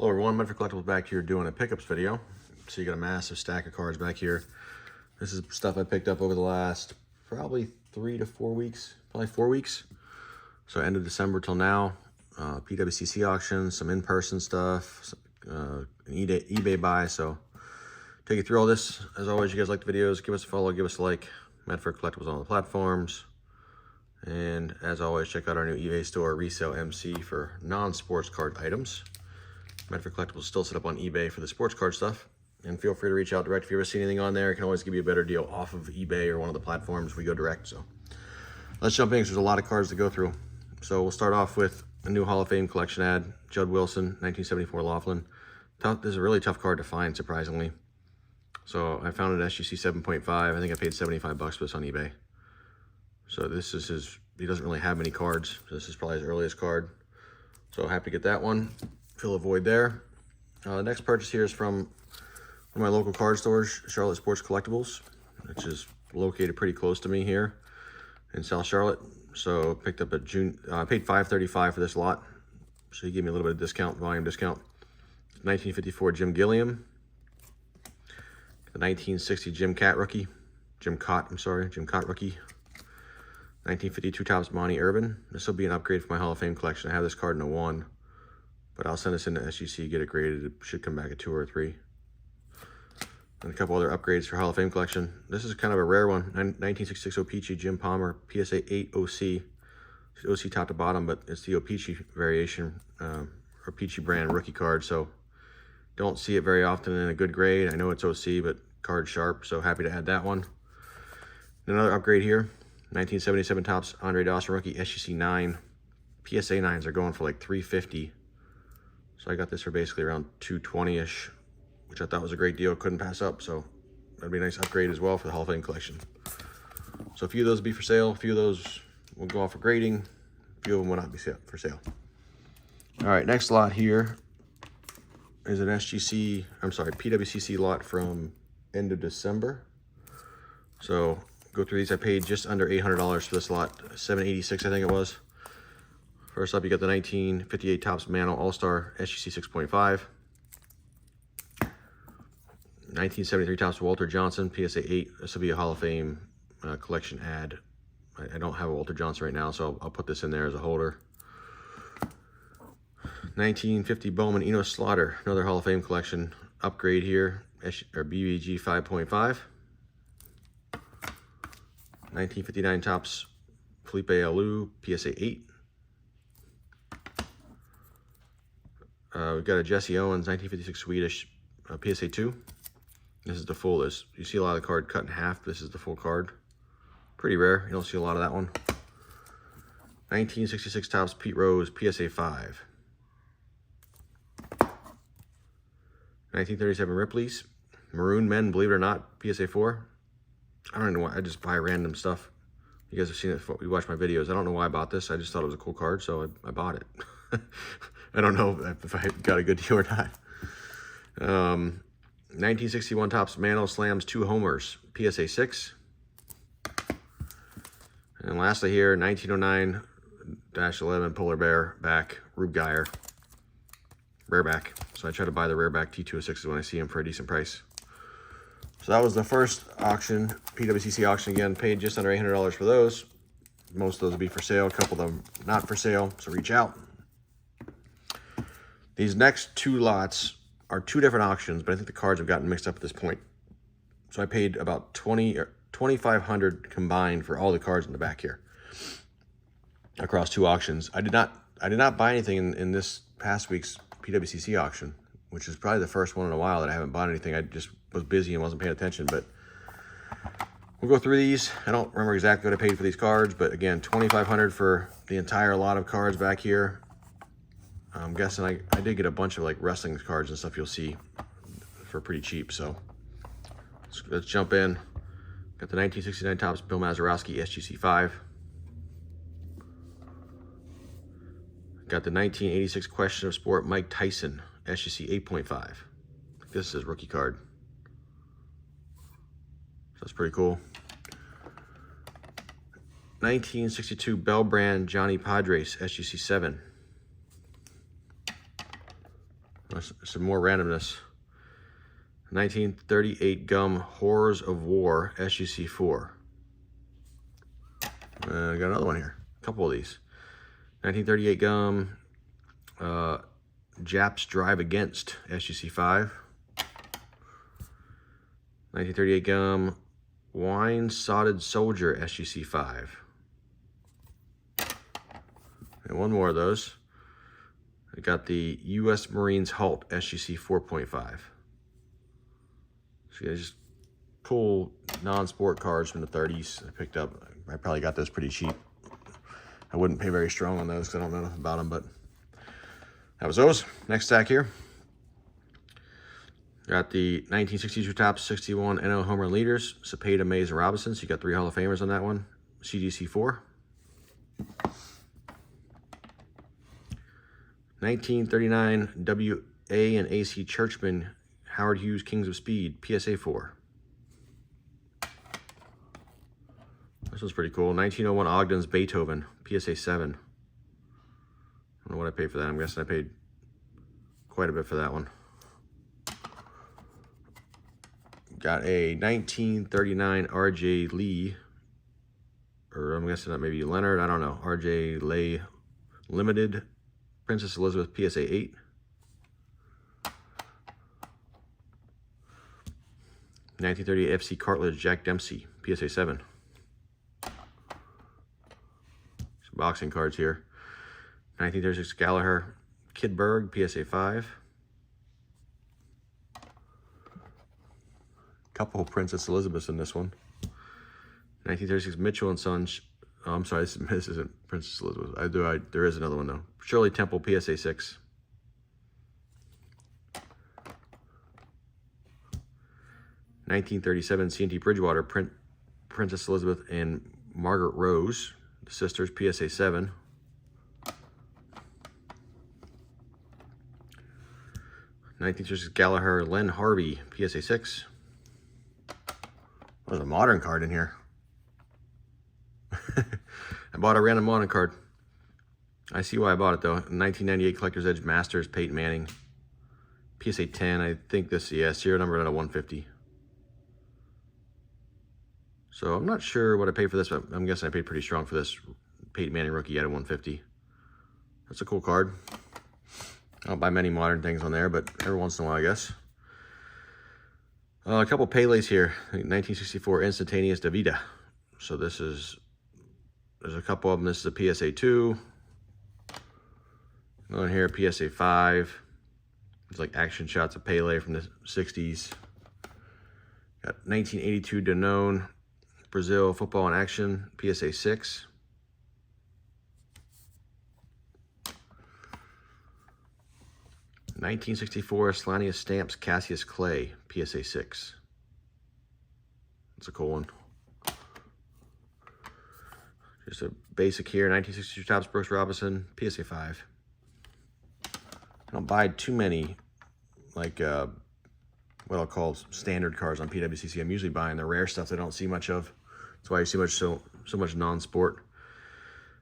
Hello everyone, Medford Collectibles back here doing a pickups video. So you got a massive stack of cards back here. This is stuff I picked up over the last probably 3 to 4 weeks, probably 4 weeks. So end of December till now. PWCC auctions, some in-person stuff, an eBay buy. So take you through all this. As always, you guys like the videos, give us a follow, give us a like. Medford Collectibles on all the platforms. And as always, check out our new eBay store, Resale MC, for non-sports card items. Medford Collectibles is still set up on eBay for the sports card stuff. And feel free to reach out direct if you ever see anything on there. I can always give you a better deal off of eBay or one of the platforms if we go direct. So let's jump in because there's a lot of cards to go through. So we'll start off with a new Hall of Fame collection ad. Judd Wilson, 1974 Laughlin. This is a really tough card to find, surprisingly. So I found it at SGC 7.5. I think I paid 75 bucks for this on eBay. So this is his, he doesn't really have many cards. So this is probably his earliest card. So happy to get that one. Fill a void there. The next purchase here is from one of my local card stores, Charlotte Sports Collectibles, which is located pretty close to me here in South Charlotte. So picked up at I paid $5.35 for this lot. So he gave me a little bit of discount, volume discount. 1954 Jim Gilliam. The 1960 Jim Cott rookie. Jim Cott rookie. 1952 Topps Monty Urban. This will be an upgrade for my Hall of Fame collection. I have this card in a 1. But I'll send this into SGC, get it graded. It should come back at 2 or 3. And a couple other upgrades for Hall of Fame collection. This is kind of a rare one. 1966 O-Pee-Chee Jim Palmer, PSA 8 OC. It's OC top to bottom, but it's the O-Pee-Chee variation, or Pee-Chee brand rookie card. So don't see it very often in a good grade. I know it's OC, but card sharp. So happy to add that one. Another upgrade here. 1977 Topps Andre Dawson rookie, SGC 9. PSA 9s are going for like $350. So I got this for basically around $220-ish, which I thought was a great deal. Couldn't pass up. So that'd be a nice upgrade as well for the Hall of Fame collection. So a few of those will be for sale. A few of those will go off for grading. A few of them will not be for sale. All right, next lot here is an PWCC lot from end of December. So go through these. I paid just under $800 for this lot, $786 I think it was. First up, you got the 1958 Topps Mantle All-Star SGC 6.5. 1973 Topps Walter Johnson PSA 8. This will be a Hall of Fame collection ad. I don't have a Walter Johnson right now, so I'll put this in there as a holder. 1950 Bowman Enos Slaughter, another Hall of Fame collection upgrade here, or BBG 5.5. 1959 Topps Felipe Alou PSA 8. We've got a Jesse Owens 1956 Swedish PSA 2. This is the full. You see a lot of the card cut in half. But this is the full card. Pretty rare. You don't see a lot of that one. 1966 Topps Pete Rose PSA 5. 1937 Ripley's Maroon Men, believe it or not, PSA 4. I don't know why. I just buy random stuff. You guys have seen it. You watch my videos. I don't know why I bought this. I just thought it was a cool card, so I bought it. I don't know if I got a good deal or not. 1961 Topps Mantle Slams 2 homers, PSA 6. And lastly here, 1909-11 Polar Bear back, Rube Geyer. Rareback. So I try to buy the Rareback T206s when I see them for a decent price. So that was the first auction, PWCC auction again. Paid just under $800 for those. Most of those will be for sale. A couple of them not for sale, so reach out. These next 2 lots are 2 different auctions, but I think the cards have gotten mixed up at this point. So I paid about $2,500 combined for all the cards in the back here across 2 auctions. I did not buy anything in this past week's PWCC auction, which is probably the first one in a while that I haven't bought anything. I just was busy and wasn't paying attention, but we'll go through these. I don't remember exactly what I paid for these cards, but again, $2,500 for the entire lot of cards back here. I'm guessing I did get a bunch of like wrestling cards and stuff you'll see for pretty cheap. So let's jump in. Got the 1969 Topps Bill Mazeroski SGC 5. Got the 1986 Question of Sport Mike Tyson SGC 8.5. This is rookie card. So that's pretty cool. 1962 Bell Brand Johnny Padres SGC 7. There's some more randomness. 1938 gum Horrors of War SGC 4. I got another one here. A couple of these. 1938 gum Japs Drive Against SGC 5. 1938 gum Wine Sodded Soldier SGC 5. And one more of those. I got the U.S. Marines Halt SGC 4.5. So yeah, just cool non-sport cards from the 30s I picked up. I probably got those pretty cheap. I wouldn't pay very strong on those because I don't know enough about them, but that was those. Next stack here. Got the 1962 Topps 61 NL Home Run Leaders, Cepeda, Mays, and Robinson. So you got 3 Hall of Famers on that one. CGC 4. 1939 W.A. and A.C. Churchman, Howard Hughes Kings of Speed, PSA 4. This one's pretty cool. 1901 Ogden's Beethoven, PSA 7. I don't know what I paid for that. I'm guessing I paid quite a bit for that one. Got a 1939 R.J. Lee, or I'm guessing that maybe Leonard, I don't know. R.J. Leigh Limited, Princess Elizabeth, PSA 8. 1938 FC Cartilage Jack Dempsey, PSA 7. Some boxing cards here. 1936 Gallagher Kidberg, PSA 5. Couple Princess Elizabeths in this one. 1936 Mitchell and Sons. Oh, I'm sorry, this isn't Princess Elizabeth. There is another one though. Shirley Temple, PSA 6. 1937 C&T Bridgewater, Princess Elizabeth and Margaret Rose, the sisters, PSA 7. 1936 Gallagher Len Harvey, PSA 6. There's a modern card in here. I bought a random modern card. I see why I bought it though. 1998 Collector's Edge Masters Peyton Manning, PSA 10. I think this, yeah, serial number out of 150. So I'm not sure what I paid for this, but I'm guessing I paid pretty strong for this Peyton Manning rookie out of 150. That's a cool card. I don't buy many modern things on there, but every once in a while, I guess. A couple Pele's here. 1964 Instantaneous Davida. So there's a couple of them. This is a PSA 2. Another here, PSA 5. It's like action shots of Pele from the 60s. Got 1982 Danone Brazil Football in Action, PSA 6. '64 Slanius Stamps Cassius Clay, PSA 6. That's a cool one. Just a basic here, 1962 Topps Brooks Robinson, PSA 5. I don't buy too many, like, what I'll call standard cards on PWCC. I'm usually buying the rare stuff that I don't see much of. That's why you see so much non-sport.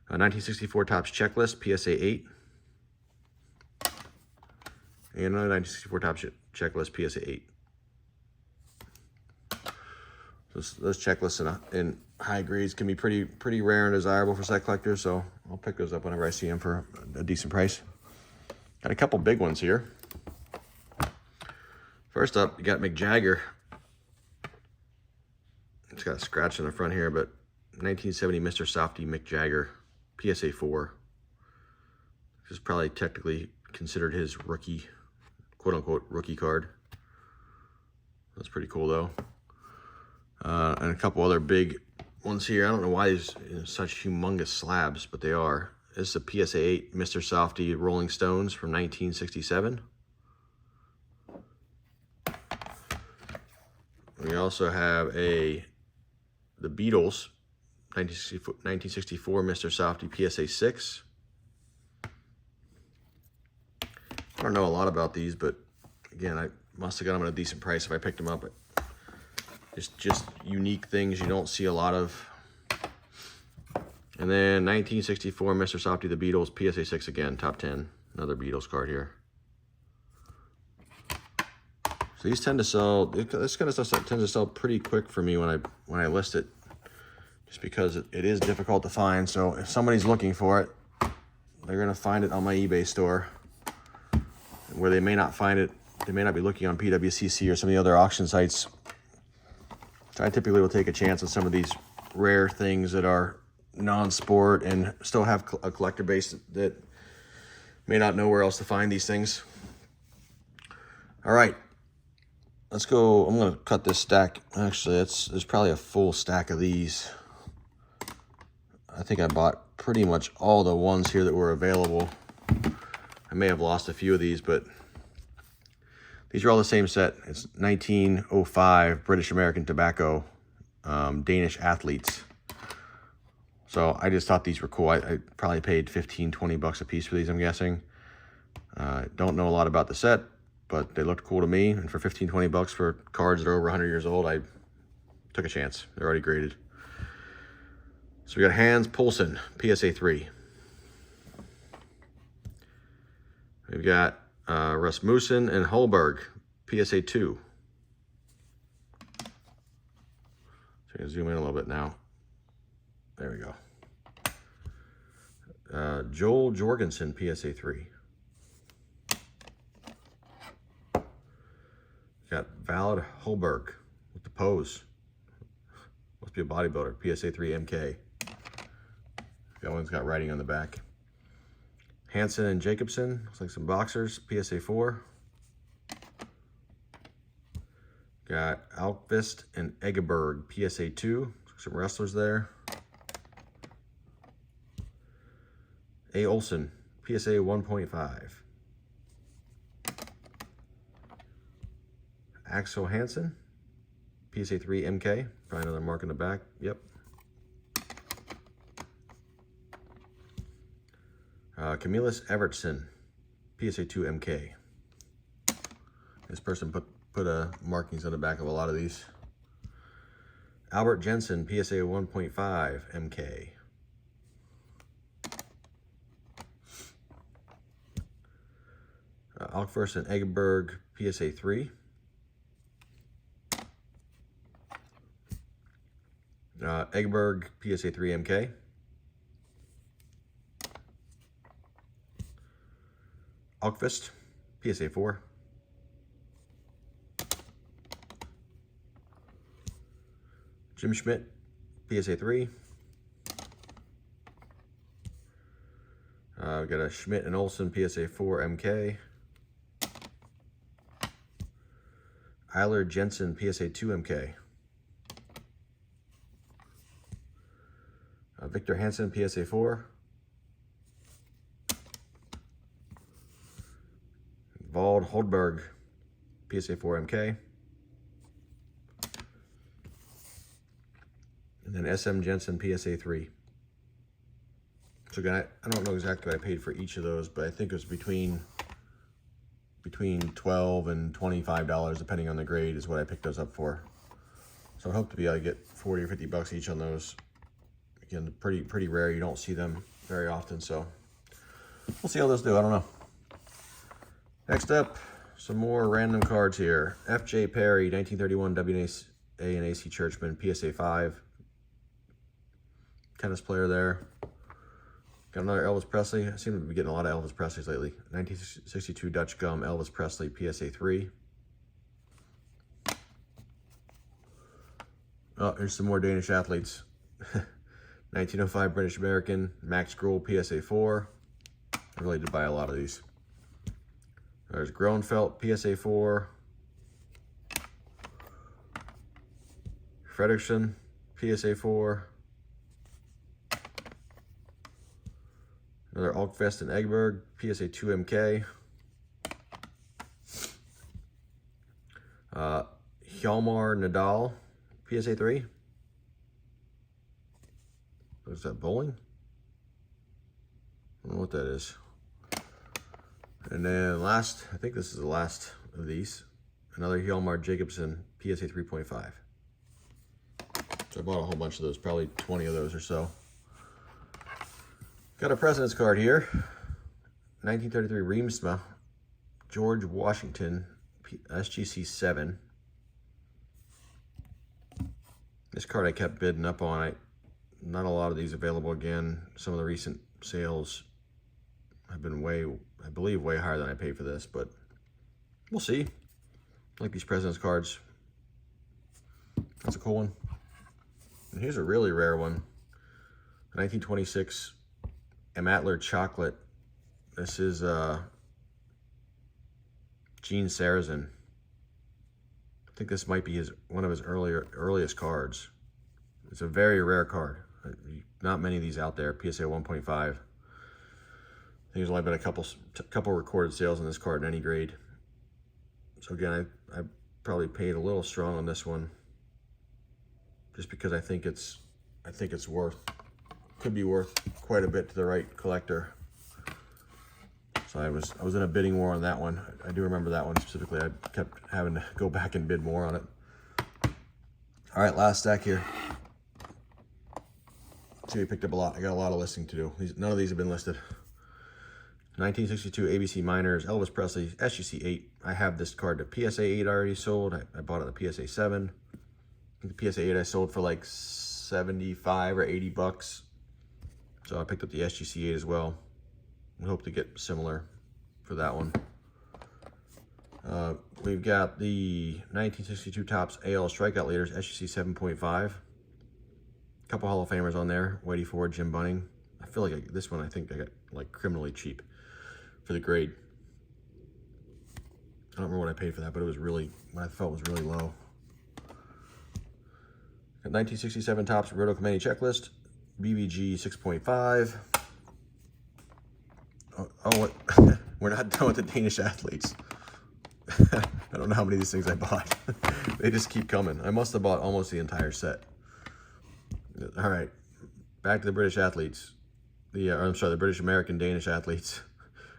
1964 Topps Checklist, PSA 8. And another 1964 Topps Checklist, PSA 8. Those checklists in high grades can be pretty rare and desirable for set collectors, so I'll pick those up whenever I see them for a decent price. Got a couple big ones here. First up, you got McJagger. It's got a scratch in the front here, but 1970 Mr. Softy McJagger, PSA 4. This is probably technically considered his rookie, quote-unquote, rookie card. That's pretty cool, though. And a couple other big ones here. I don't know why these are such humongous slabs, but they are. This is a PSA 8 Mr. Softy Rolling Stones from 1967. We also have the Beatles 1964 Mr. Softy PSA 6. I don't know a lot about these, but again, I must have got them at a decent price if I picked them up. Just unique things you don't see a lot of. And then 1964 Mr. Softy The Beatles PSA 6 again, top 10. Another Beatles card here. So these tend to sell, this kind of stuff tends to sell pretty quick for me when I list it, just because it is difficult to find. So if somebody's looking for it, they're gonna find it on my eBay store, where they may not find it. They may not be looking on PWCC or some of the other auction sites. So I typically will take a chance on some of these rare things that are non-sport and still have a collector base that may not know where else to find these things. All right, let's go. I'm gonna cut this stack. Actually, there's probably a full stack of these. I think I bought pretty much all the ones here that were available. I may have lost a few of these, but these are all the same set. It's 1905 British American Tobacco, Danish athletes. So I just thought these were cool. I probably paid 15, 20 bucks a piece for these, I'm guessing. Don't know a lot about the set, but they looked cool to me. And for 15, 20 bucks for cards that are over 100 years old, I took a chance. They're already graded. So we got Hans Poulsen, PSA 3. We've got Rasmussen and Holberg, PSA 2. So I can zoom in a little bit now. There we go. Joel Jorgensen, PSA 3. Got Valid Holberg with the pose. Must be a bodybuilder, PSA 3 MK. That one's got writing on the back. Hansen and Jacobson, looks like some boxers, PSA 4. Got Alkvist and Egeberg, PSA 2. Some wrestlers there. A. Olsen, PSA 1.5. Axel Hansen, PSA 3 MK. Probably another mark in the back. Yep. Camillus Evertson, PSA 2 MK. This person put markings on the back of a lot of these. Albert Jensen, PSA 1.5 MK. Alkfirst and Egeberg, PSA 3. Egeberg, PSA 3 MK. Alkvist, PSA 4. Jim Schmidt, PSA 3. We got a Schmidt and Olsen, PSA 4 MK. Eiler Jensen, PSA 2 MK. Victor Hansen, PSA 4. Vald Holdberg, PSA 4 MK. And then SM Jensen, PSA 3. So again, I don't know exactly what I paid for each of those, but I think it was between $12 and $25, depending on the grade, is what I picked those up for. So I hope to be able to get 40 or 50 bucks each on those. Again, pretty rare. You don't see them very often, so we'll see how those do. I don't know. Next up, some more random cards here. F.J. Perry, 1931 WNA and AC Churchman, PSA 5. Tennis player there. Got another Elvis Presley. I seem to be getting a lot of Elvis Presleys lately. 1962 Dutch Gum, Elvis Presley, PSA 3. Oh, here's some more Danish athletes. 1905 British American, Max Gruhl, PSA 4. I really did buy a lot of these. There's Groenfeld, PSA 4. Fredrickson, PSA 4. Another Alkvist and Egeberg, PSA 2 MK. Hjalmar Nadal, PSA 3. Is that bowling? I don't know what that is. And then last, I think this is the last of these. Another Hjalmar Jacobson, PSA 3.5. So I bought a whole bunch of those, probably 20 of those or so. Got a President's card here. 1933 Reemsma, George Washington, SGC 7. This card I kept bidding up on. Not a lot of these available again. Some of the recent sales have been I believe way higher than I paid for this, but we'll see. I like these President's cards. That's a cool one. And here's a really rare one. 1926 Matler Chocolate. This is Gene Sarazen. I think this might be one of his earliest cards. It's a very rare card. Not many of these out there. PSA 1.5. I think there's only been a couple recorded sales on this card in any grade. So again, I probably paid a little strong on this one, just because I think it's could be worth quite a bit to the right collector. So I was in a bidding war on that one. I do remember that one specifically. I kept having to go back and bid more on it. All right, last stack here. See, we picked up a lot. I got a lot of listing to do. None of these have been listed. 1962 ABC Minors, Elvis Presley, SGC 8. I have this card to PSA 8 already sold. I bought it at the PSA 7. I think the PSA 8 I sold for like 75 or 80 bucks. So I picked up the SGC 8 as well. We hope to get similar for that one. We've got the 1962 Topps AL Strikeout Leaders, SGC 7.5. A couple Hall of Famers on there. Whitey Ford, Jim Bunning. I feel like this one I think I got like criminally cheap for the grade. I don't remember what I paid for that, but it was really, what I felt was really low. Got 1967 Topps Roto Committee Checklist, BVG 6.5. Oh, we're not done with the Danish athletes. I don't know how many of these things I bought. They just keep coming. I must have bought almost the entire set. All right, back to the British athletes. I'm sorry, the British American Danish athletes.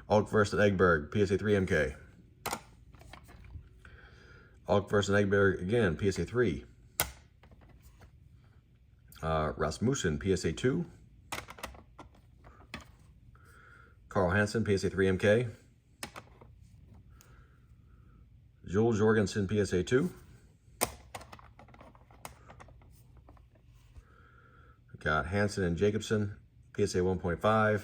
Alk versus Egberg, PSA 3 MK. Alk versus Egberg again, PSA 3. Rasmussen, PSA 2. Carl Hansen, PSA 3 MK. Joel Jorgensen, PSA 2. Got Hansen and Jacobson, PSA 1.5.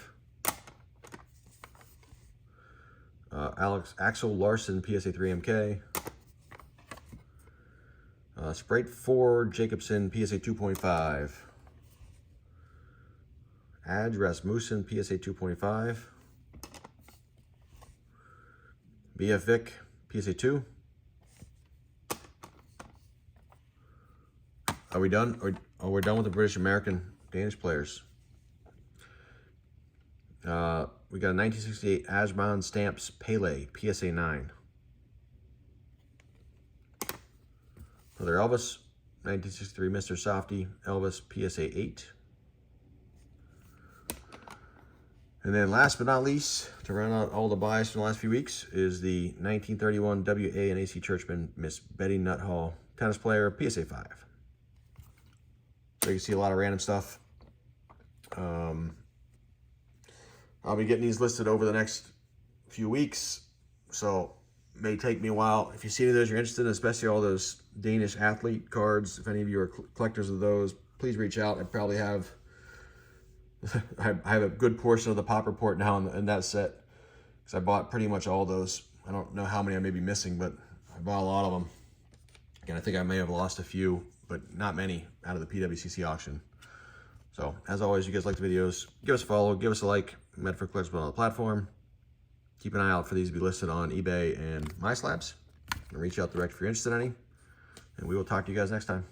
Axel Larson, PSA 3 MK. Sprite Ford, Jacobson, PSA 2.5. Adge Rasmussen, PSA 2.5. BF Vic, PSA 2. Are we done? Oh, we're done with the British American Danish players. We got a 1968 Ajman Stamps Pele, PSA 9. Another Elvis, 1963 Mr. Softy, Elvis, PSA 8. And then last but not least, to round out all the buys from the last few weeks, is the 1931 WA and AC Churchman Miss Betty Nuthall tennis player, PSA 5. So you can see a lot of random stuff. I'll be getting these listed over the next few weeks, so it may take me a while. If you see any of those you're interested in, especially all those Danish athlete cards, if any of you are collectors of those, please reach out. I probably have I have a good portion of the pop report now in that set, because I bought pretty much all those. I don't know how many I may be missing, but I bought a lot of them. Again, I think I may have lost a few, but not many out of the PWCC auction. So, as always, you guys like the videos, give us a follow, give us a like. Medford Collectibles on the platform. Keep an eye out for these to be listed on eBay and MySlabs. And reach out direct if you're interested in any. And we will talk to you guys next time.